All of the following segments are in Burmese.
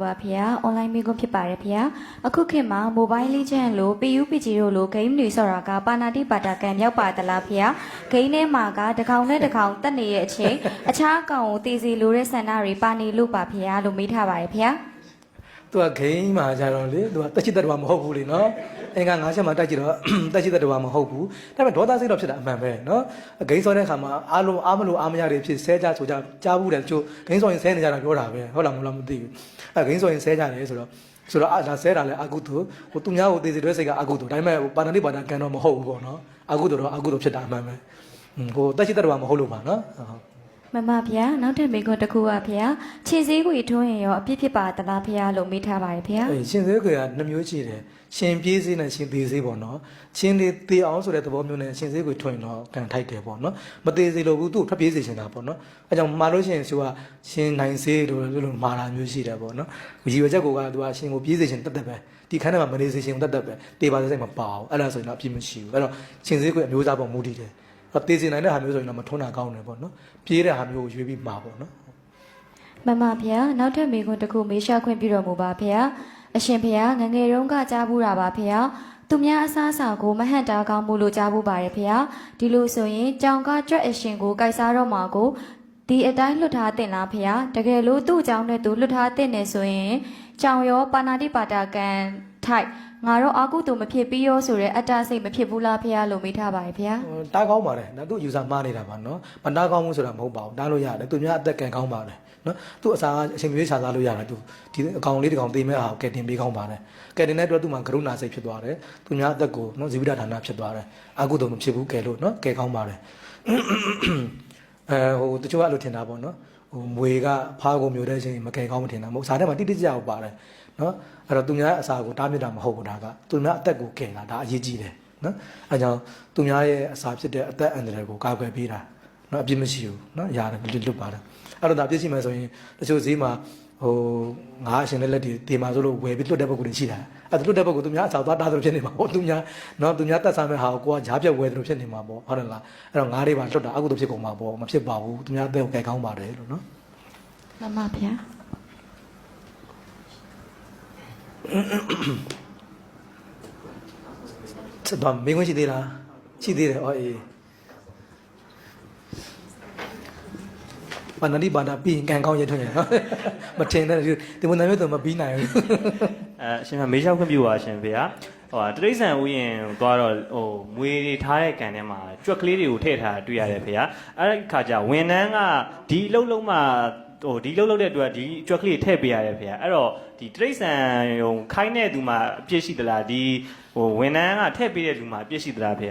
ပါဖေ။ online မိကုန်းဖြစ်ပါတယ်ဖေ။အခုခေတ်မှာ mobile legend လို့ PUBG တို့လို့ game တွေဆော့တာကပါဏာတိပါတာကံမြောက်ပါတလားဖေ။ game ထဲမှာကတစ်ကောင်နဲ့တစ်ကောင်တက်နေတဲ့အချိန်အခြားကောင်ကိုတည်စီလိုတဲ့ဆန္ဒတွေပါနေလို့ပါဖေလို့မေးထားပါတယ်ဖေ။ သူကဂိမ်းမှာကြတော့လေသူကတက်ချစ်တက်တော်မဟုတ်ဘူးလေနော်အင်္ဂါ9ချက်မှာတက်ကြည့်တော့တက်ချစ်တက်တော်မဟုတ်ဘူးဒါပေမဲ့ဒေါသစိတ်တော့ဖြစ်တာအမှန်ပဲနော်ဂိမ်းစောတဲ့ခါမှာအားလုံးအားမလို့အားမရတွေဖြစ်ဆဲကြဆိုကြကြားဘူးတယ်ချို့ဂိမ်းစောရင်ဆဲနေကြတာပြောတာပဲဟုတ်လားမဟုတ်လားမသိဘူးအဲဂိမ်းစောရင်ဆဲကြတယ်ဆိုတော့ဒါဆဲတာလဲအကုသို့ဟိုသူများကိုသေစီတွဲစိတ်ကအကုသို့ဒါပေမဲ့ပါဏာတိပါဒကန်တော့မဟုတ်ဘူးပေါ့နော်အကုသို့တော့အကုသို့ဖြစ်တာအမှန်ပဲဟိုတက်ချစ်တက်တော်မဟုတ်လို့ပါနော်မမဖေနောက်ထပ်မိကုန်းတစ်ခုပါဖေခြေစည်းကိုထွန်းရင်ရောအပြစ်ဖြစ်ပါတလားဖေလို့မေးထားပါတယ်ဖေအေးရှင်သေးကွေက2မျိုးရှိတယ်ရှင်ပြေးစေးနဲ့ရှင်သေးစေးပေါ့နော်ရှင်လေးတေအောင်ဆိုတဲ့သဘောမျိုးနဲ့ရှင်သေးကွေထွန်းရင်တော့ကန်ထိုက်တယ်ပေါ့နော်မသေးစေလို့ဘူးသူ့ထွက်ပြေးစေချင်တာပေါ့နော်အဲကြောင့်မှာလို့ရှိရင်သူကရှင်နိုင်စေးလို့မှာတာမျိုးရှိတယ်ပေါ့နော်ရည်ရွယ်ချက်ကိုကသူကရှင်ကိုပြေးစေချင်တက်တက်ပဲဒီခန်းထဲမှာမနေစေချင်တက်တက်ပဲတေပါစိတ်မပါအောင်အဲ့ဒါဆိုရင်တော့အပြစ်မရှိဘူးအဲ့တော့ရှင်သေးကွေအမျိုးသားပုံမူတည်တယ်တေးစင်နိုင်တဲ့ဟာမျိုးဆိုရင်တော့မထွန်းတာကောင်းတယ်ပေါ့နော်ပြေးတဲ့ဟာမျိုးကိုရွေးပြီးမှာပေါ့နော်မမဖေနောက်ထပ်မိကုန်းတစ်ခုမေးရှာခွင့်ပြုတော်မူပါဖေအရှင်ဖေငငယ်တုန်းကကြားဘူးတာပါဖေသူများအစားအစာကိုမဟန့်တာကောင်းမှုလို့ကြားဘူးပါတယ်ဖေဒီလိုဆိုရင်ကြောင်ကကြွက်အရှင်ကိုကြိုက်စားတော့မှာကိုဒီအတိုင်းလွတ်ထားတင်လားဖေတကယ်လို့သူ့အကြောင်းနဲ့သူလွတ်ထားတင်နေဆိုရင်ကြောင်ရောပါဏာတိပါတာကံထိုက်ငါတော့အာကုသူမဖြစ်ပြီးရောဆိုတဲ့အတ္တစိတ်မဖြစ်ဘူးလားဖေလို့မေးထားပါတယ်ဖေတားကောင်းပါတယ်နော်သူ user မှားနေတာပါနော်မတားကောင်းဘူးဆိုတာမဟုတ်ပါဘူးတားလို့ရတယ်သူများအသက်ကံကောင်းပါတယ်နော်သူ့အစားအချိန်မရွေးခြားစားလို့ရတယ်သူဒီအကောင်လေးတစ်ကောင်သိမဲ့ဟာကိုကဲတင်ပေးကောင်းပါတယ်ကဲတင်တဲ့အတွက်သူ့မှာကရုဏာစိတ်ဖြစ်သွားတယ်သူများအသက်ကိုနော်ဇီဝိတဌာနဖြစ်သွားတယ်အာကုသူမဖြစ်ဘူးကဲလို့နော်ကဲကောင်းပါတယ်ဟိုတချို့ကအဲ့လိုထင်တာပေါ့နော်ဟိုမွေကဖားကိုမျိုးတဲ့အချိန်မကဲကောင်းမထင်တာမဟုတ်စားထဲမှာတိတိကျကျကိုပါတယ်နော်အဲ့တော့သူများအစာကိုတားမြစ်တာမဟုတ်ဘူးဒါကသူများအသက်ကိုကဲတာဒါအရေးကြီးတယ်နော်အဲကြောင့်သူများရဲ့အစာဖြစ်တဲ့အသက်အန္တရာယ်ကိုကာကွယ်ပေးတာနော်အပြစ်မရှိဘူးနော်ရတယ်လွတ်ပါတယ်အဲ့တော့ဒါပြစ်ရှိမှဆိုရင်တချို့ဈေးမှာဟိုငါအရှင်လက်တွေတေမာဆိုလို့ဝယ်ပြီးလွတ်တဲ့ပုံတွေရှိတာအဲ့ဒါလွတ်တဲ့ပုံကသူများအစာသွားတားသလိုဖြစ်နေမှာပေါ့သူများနော်သူများတက်စားမဲ့ဟာကိုကိုကဂျားပြက်ဝယ်သလိုဖြစ်နေမှာပေါ့ဟုတ်တယ်လားအဲ့တော့ငါးတွေပါလွတ်တာအကုသို့ဖြစ်ကုန်မှာပေါ့မဖြစ်ပါဘူးသူများအသက်ကိုကဲကောင်းပါတယ်လို့နော်မမဖေစတော့မင်းဝင်ရှိသေးလားရှိသေးတယ်အော်အေးပါဏာတိပါဒပြီးရင်ကံကောင်းရထွန်းရနော်မထင်တဲ့ဒီမနာမျိုးတော့မပြီးနိုင်ဘူးအရှင်ကမေးလျှောက်ခွင့်ပြုပါရှင်ဖေဟိုတရိษံဥယျာဉ်သွားတော့ဟိုမွေထားတဲ့ကန်ထဲမှာကြွက်ကလေးတွေကိုထည့်ထားတွေ့ရတယ်ဖေအဲ့ဒီခါကျဝန်ထမ်းကဒီအလုပ်လုံးမှာဟိုဒီလှုပ်လှုပ်တဲ့အတွက်ဒီကြွက်ကလေးထည့်ပေးရတယ်ဖေအဲ့တော့ဒီတရိษံဟိုခိုင်းတဲ့သူမှာအပြစ်ရှိသလားဒီဟိုဝန်ထမ်းကထည့်ပေးတဲ့သူမှာအပြစ်ရှိသလားဖေ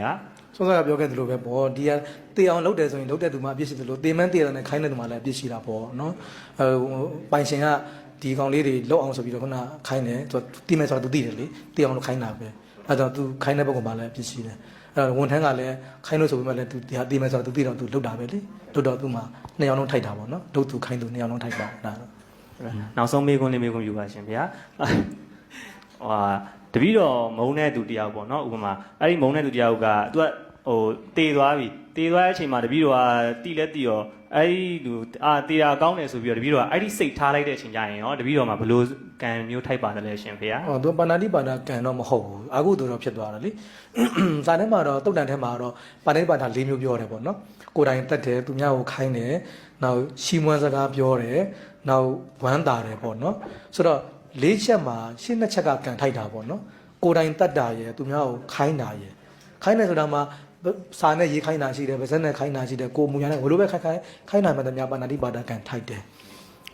စောစောကပြောခဲ့သလိုပဲပေါ့ဒီကတေအောင်လုပ်တယ်ဆိုရင်လုပ်တဲ့သူမှာအပြစ်ရှိသလိုတေမန်းတေတယ်နဲ့ခိုင်းတဲ့သူမှာလည်းအပြစ်ရှိတာပေါ့နော်ပိုင်ရှင်ကဒီကောင်လေးတွေလောက်အောင်ဆိုပြီးတော့ခုနခိုင်းတယ်သူတိမဲ့ဆိုတော့သူသိတယ်လေတေအောင်လို့ခိုင်းတာပဲအဲဒါသူခိုင်းတဲ့ဘက်ကမှလည်းအပြစ်ရှိတယ်အဲဝန်ထမ်းကလည်းခိုင်းလို့ဆိုပြီးမှလည်းသူဒီဟာတေမဲ့ဆိုတော့သူသိတော့သူလုပ်တာပဲလေလုပ်တော့သူမှနှစ်ယောက်လုံးထိုက်တာပေါ့နော်လုပ်သူခိုင်းသူနှစ်ယောက်လုံးထိုက်ပါဒါတော့နောက်ဆုံးမေးခွန်းလေးမေးခွန်းယူပါရှင်ဗျာတပည့်တော်မုံတဲ့သူတယောက်ပေါ့နော်ဥပမာအဲ့ဒီမုံတဲ့သူတယောက်ကသူကဟိုတေသွားပြီတေသွားတဲ့အချိန်မှာတပည့်တော်ကတိလက်တိရောအဲ့ဒီလူတေတာကောင်းတယ်ဆိုပြီးတော့တပည့်တော်ကအဲ့ဒီစိတ်ထားလိုက်တဲ့အချိန်ကျရင်ရောတပည့်တော်မှာဘလို့ကံမျိုးထိုက်ပါတယ်လဲရှင်ဖေ။သူပါဏာတိပါဒကံတော့မဟုတ်ဘူးအာဟုသူတော့ဖြစ်သွားတယ်လေ။စာထဲမှာတော့တုတ်တန်ထဲမှာတော့ပါဏာတိပါဒ၄မျိုးပြောတယ်ပေါ့နော်။ကိုယ်တိုင်တက်တယ်သူများကိုခိုင်းတယ်နောက်ရှီမွန်းစကားပြောတယ်နောက်ဝမ်းတာတယ်ပေါ့နော်။ဆိုတော့၄ချက်မှာရှင်းနှစ်ချက်ကကံထိုက်တာပေါ့နော်။ကိုယ်တိုင်တက်တာရယ်သူများကိုခိုင်းတာရယ်ခိုင်းတယ်ဆိုတာမှာစာနဲ့ရေးခိုင်းတာရှိတယ်ဗဇက်နဲ့ခိုင်းတာရှိတယ်ကိုမူရနဲ့ဘလို့ပဲခိုင်းနိုင်မှတည်းများပါဏာတိပါဒကံထိုက်တယ်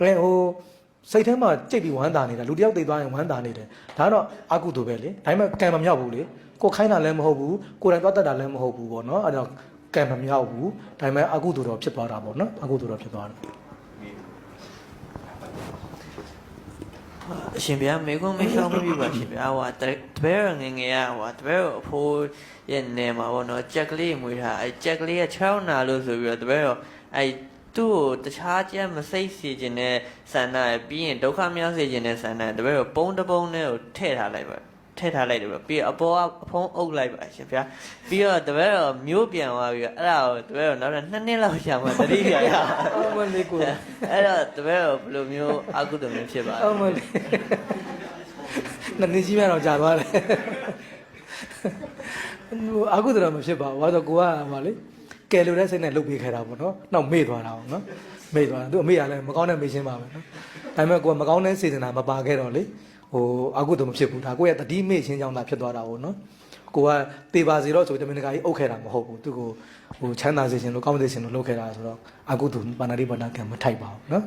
အဲဟိုစိတ်ထဲမှာကြိတ်ပြီးဝမ်းသာနေတာလူတယောက်သိသွားရင်ဝမ်းသာနေတယ်ဒါတော့အကုသို့ပဲလေဒါပေမဲ့ကံမမြောက်ဘူးလေကိုခိုင်းတာလည်းမဟုတ်ဘူးကိုယ်တိုင်သွားတတ်တာလည်းမဟုတ်ဘူးပေါ့နော်အဲတော့ကံမမြောက်ဘူးဒါပေမဲ့အကုသို့တော့ဖြစ်သွားတာပေါ့နော်အကုသို့တော့ဖြစ်သွားတယ်အရှင်ဗျာမေကွန်မေရှောင်းမပြပါရှင်ဗျာဟိုတပည့်ငငယ်ကဟိုတပည့်အဖိုးရဲ့နေမှာပေါ့နော်ကြက်ကလေးမွေးထားအဲကြက်ကလေးက6နာလို့ဆိုပြီးတော့တပည့်တော့အဲသူ့ကိုတခြားကြက်မစိတ်စီခြင်းနဲ့ဆန္ဒပြီးရင်ဒုက္ခများစေခြင်းနဲ့ဆန္ဒတပည့်တော့ပုံတပုံနဲ့ကိုထည့်ထားလိုက်ပါ ထည့်ထားလိုက်တယ်ပြီးတော့အပေါ်ကအဖုံးအုပ်လိုက်ပါရှင်ဗျာပြီးတော့တပည့်တော်မျိုးပြန်သွားပြီးတော့အဲ့ဒါကိုတပည့်တော်နောက်ထပ်2နှစ်လောက်ကြာမှတတိယရအောင် အော်မလေးကို အဲ့တော့တပည့်တော်ဘယ်လိုမျိုးအကုသိုလ်မျိုးဖြစ်ပါလဲ အော်မလေးနှစ်ရှိမှတော့ကြာသွားတယ်အခုတော့မဖြစ်ပါဘူးဘာလို့ကိုကဟာလေကယ်လို့တဲ့စိတ်နဲ့လုပ်ပေးခဲ့တာပေါ့နော်နောက်မေ့သွားတာပေါ့နော်မေ့သွားတာသူအမေကလည်းမကောင်းတဲ့မေ့ရှင်းပါပဲနော်ဒါပေမဲ့ကိုကမကောင်းတဲ့စေတနာမပါခဲ့တော့လေဟိုအခုတော့မဖြစ်ဘူးဒါကိုရဲ့တတိမေ့ရှင်းကြောင်းသာဖြစ်သွားတာပေါ့နော်ကိုကတေပါစီတော့ဆိုတမင်တကာကြီးအုပ်ခဲ့တာမဟုတ်ဘူးသူကိုဟိုချမ်းသာစေခြင်းလို့ကောင်းစေခြင်းလို့လုပ်ခဲ့တာဆိုတော့အခုသူပါဏာတိပါဏကံမထိုက်ပါဘူးနော်